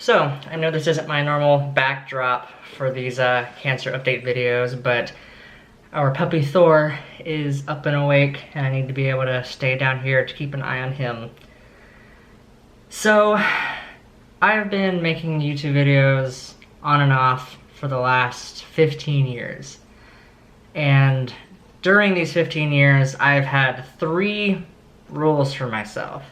So, I know this isn't my normal backdrop for these cancer update videos, but our puppy Thor is up and awake, and I need to be able to stay down here to keep an eye on him. So, I've been making YouTube videos on and off for the last 15 years. And during these 15 years, I've had 3 rules for myself.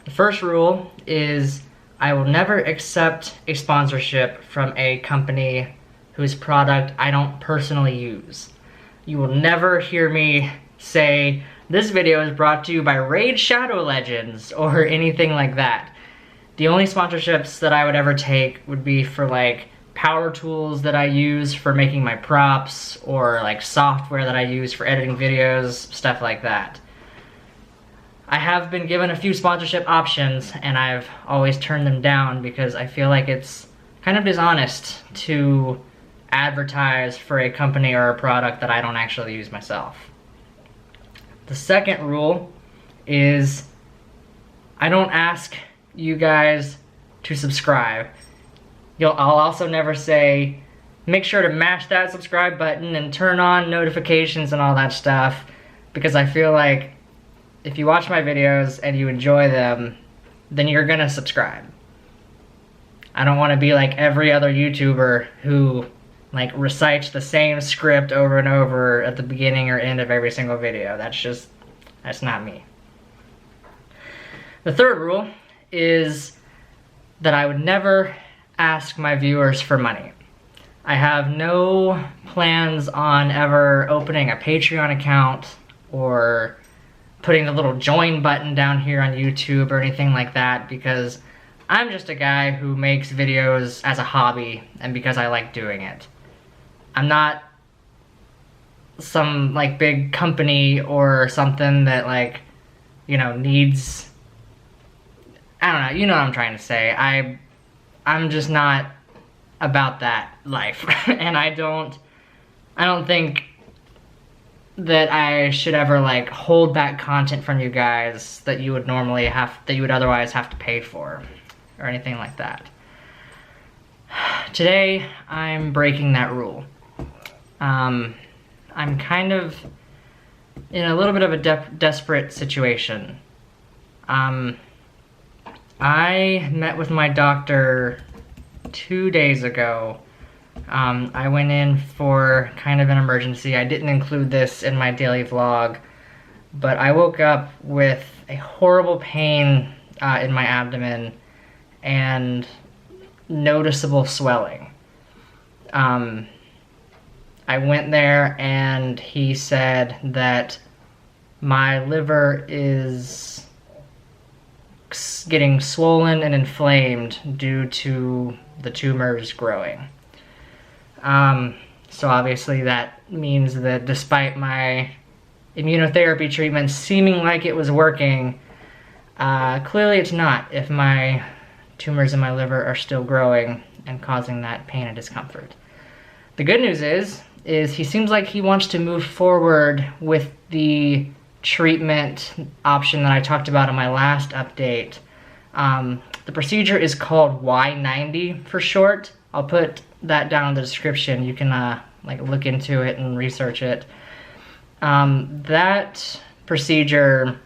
The first rule is I will never accept a sponsorship from a company whose product I don't personally use. You will never hear me say, this video is brought to you by Raid Shadow Legends, or anything like that. The only sponsorships that I would ever take would be for like power tools that I use for making my props, or like software that I use for editing videos, stuff like that. I have been given a few sponsorship options, and I've always turned them down because I feel like it's kind of dishonest to advertise for a company or a product that I don't actually use myself. The second rule is I don't ask you guys to subscribe. I'll also never say, make sure to mash that subscribe button and turn on notifications and all that stuff, because I feel like if you watch my videos and you enjoy them, then you're gonna subscribe. I don't want to be like every other YouTuber who like recites the same script over and over at the beginning or end of every single video. That's not me. The third rule is that I would never ask my viewers for money. I have no plans on ever opening a Patreon account or putting the little join button down here on YouTube or anything like that, because I'm just a guy who makes videos as a hobby and because I like doing it. I'm not some like big company or something that like, you know, needs, I don't know, you know what I'm trying to say. I'm just not about that life. And I don't think that I should ever like hold back content from you guys that you would otherwise have to pay for or anything like that. Today I'm breaking that rule. I'm kind of in a little bit of a desperate situation. I met with my doctor 2 days ago. I went in for kind of an emergency. I didn't include this in my daily vlog, but I woke up with a horrible pain in my abdomen and noticeable swelling. I went there and he said that my liver is getting swollen and inflamed due to the tumors growing. So obviously that means that despite my immunotherapy treatment seeming like it was working, clearly it's not if my tumors in my liver are still growing and causing that pain and discomfort. The good news is he seems like he wants to move forward with the treatment option that I talked about in my last update. The procedure is called Y90 for short. I'll put that down in the description. You can like look into it and research it. That procedure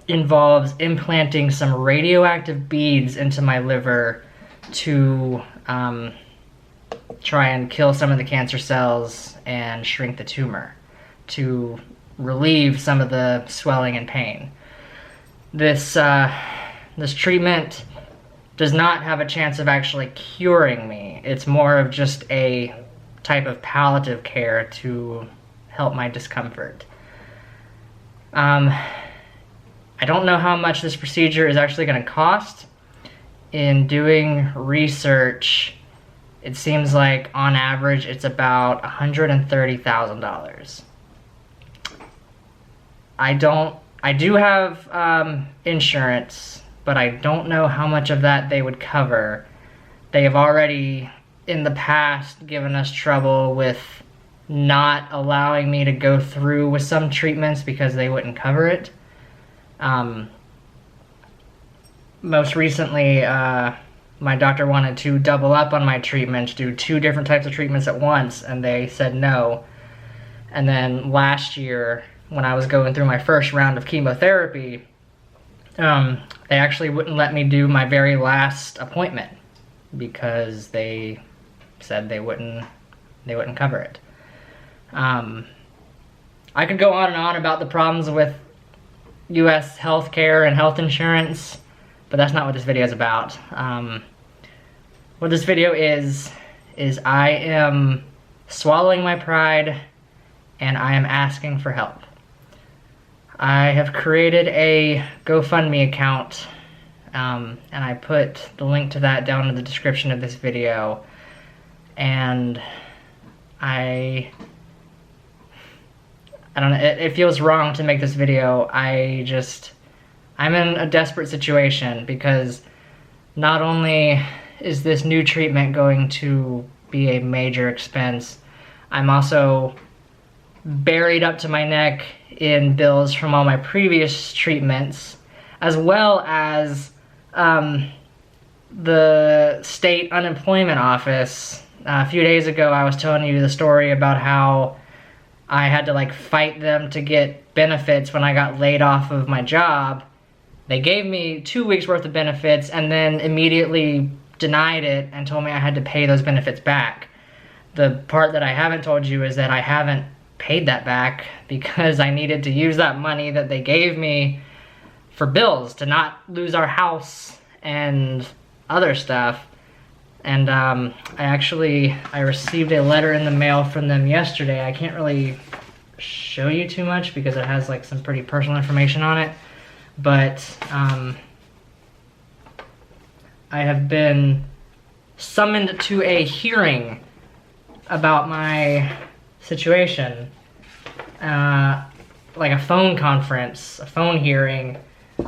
involves implanting some radioactive beads into my liver to try and kill some of the cancer cells and shrink the tumor to relieve some of the swelling and pain. This treatment does not have a chance of actually curing me. It's more of just a type of palliative care to help my discomfort. I don't know how much this procedure is actually going to cost. In doing research, it seems like on average it's about $130,000. I do have insurance, but I don't know how much of that they would cover. They have already in the past given us trouble with not allowing me to go through with some treatments because they wouldn't cover it. Most recently, my doctor wanted to double up on my treatment, do 2 different types of treatments at once, and they said no. And then last year, when I was going through my first round of chemotherapy, they actually wouldn't let me do my very last appointment because they said they wouldn't cover it. I could go on and on about the problems with US healthcare and health insurance, but that's not what this video is about. What this video is I am swallowing my pride and I am asking for help. I have created a GoFundMe account, and I put the link to that down in the description of this video. And I don't know, it feels wrong to make this video. I'm in a desperate situation because not only is this new treatment going to be a major expense, I'm also buried up to my neck in bills from all my previous treatments, as well as the state unemployment office. A few days ago I was telling you the story about how I had to like fight them to get benefits when I got laid off of my job. They gave me 2 weeks worth of benefits and then immediately denied it and told me I had to pay those benefits back. The part that I haven't told you is that I haven't paid that back because I needed to use that money that they gave me for bills to not lose our house and other stuff. And I received a letter in the mail from them yesterday. I can't really show you too much because it has like some pretty personal information on it, but I have been summoned to a hearing about my situation, like a phone conference, a phone hearing,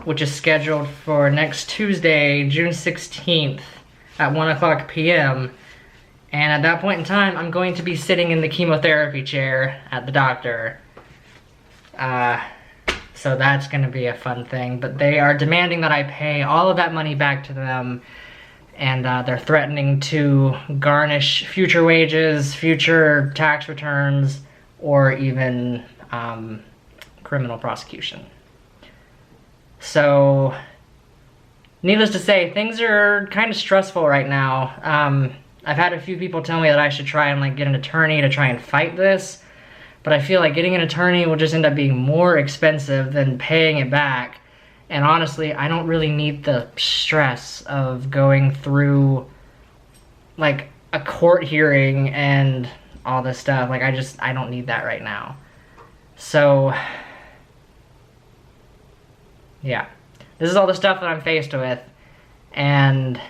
which is scheduled for next Tuesday, June 16th at 1:00 p.m. And at that point in time, I'm going to be sitting in the chemotherapy chair at the doctor. So that's gonna be a fun thing, but they are demanding that I pay all of that money back to them, and they're threatening to garnish future wages, future tax returns, or even criminal prosecution. So, needless to say, things are kind of stressful right now. I've had a few people tell me that I should try and like get an attorney to try and fight this, but I feel like getting an attorney will just end up being more expensive than paying it back. And honestly, I don't really need the stress of going through like a court hearing and all this stuff. Like I don't need that right now. So yeah, this is all the stuff that I'm faced with, and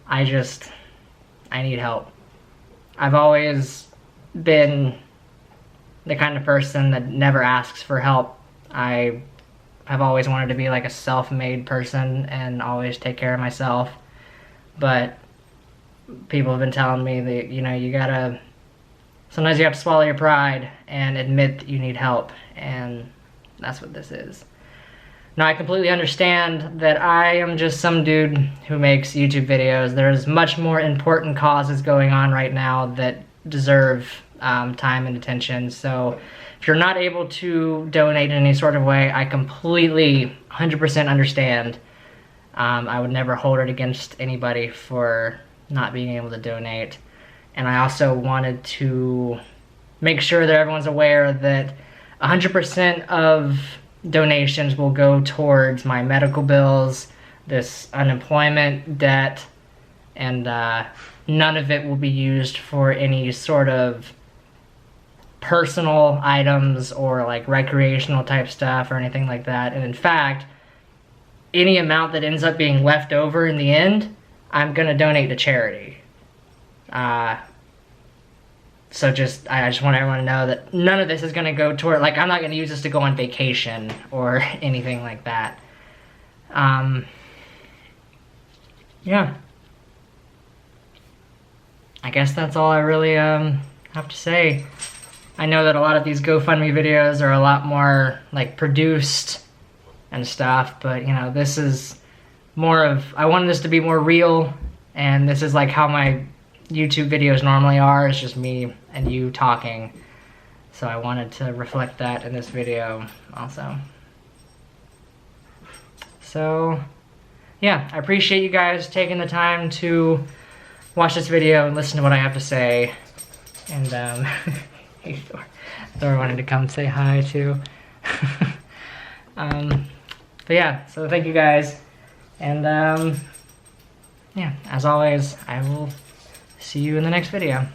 I need help. I've always been the kind of person that never asks for help. I've always wanted to be like a self-made person and always take care of myself, but people have been telling me that, you know, sometimes you have to swallow your pride and admit that you need help, and that's what this is. Now, I completely understand that I am just some dude who makes YouTube videos. There's much more important causes going on right now that deserve time and attention. So if you're not able to donate in any sort of way, I completely 100% understand. I would never hold it against anybody for not being able to donate. And I also wanted to make sure that everyone's aware that 100% of donations will go towards my medical bills, this unemployment debt, and none of it will be used for any sort of personal items or like recreational type stuff or anything like that. And in fact, any amount that ends up being left over in the end, I'm gonna donate to charity. So I just want everyone to know that none of this is gonna go toward, like, I'm not gonna use this to go on vacation or anything like that. Yeah. I guess that's all I really have to say. I know that a lot of these GoFundMe videos are a lot more like produced and stuff, but you know, this is I wanted this to be more real, and this is like how my YouTube videos normally are. It's just me and you talking. So I wanted to reflect that in this video also. So yeah, I appreciate you guys taking the time to watch this video and listen to what I have to say. And hey, Thor wanted to come say hi too. But yeah, so thank you guys. And yeah, as always, I will see you in the next video.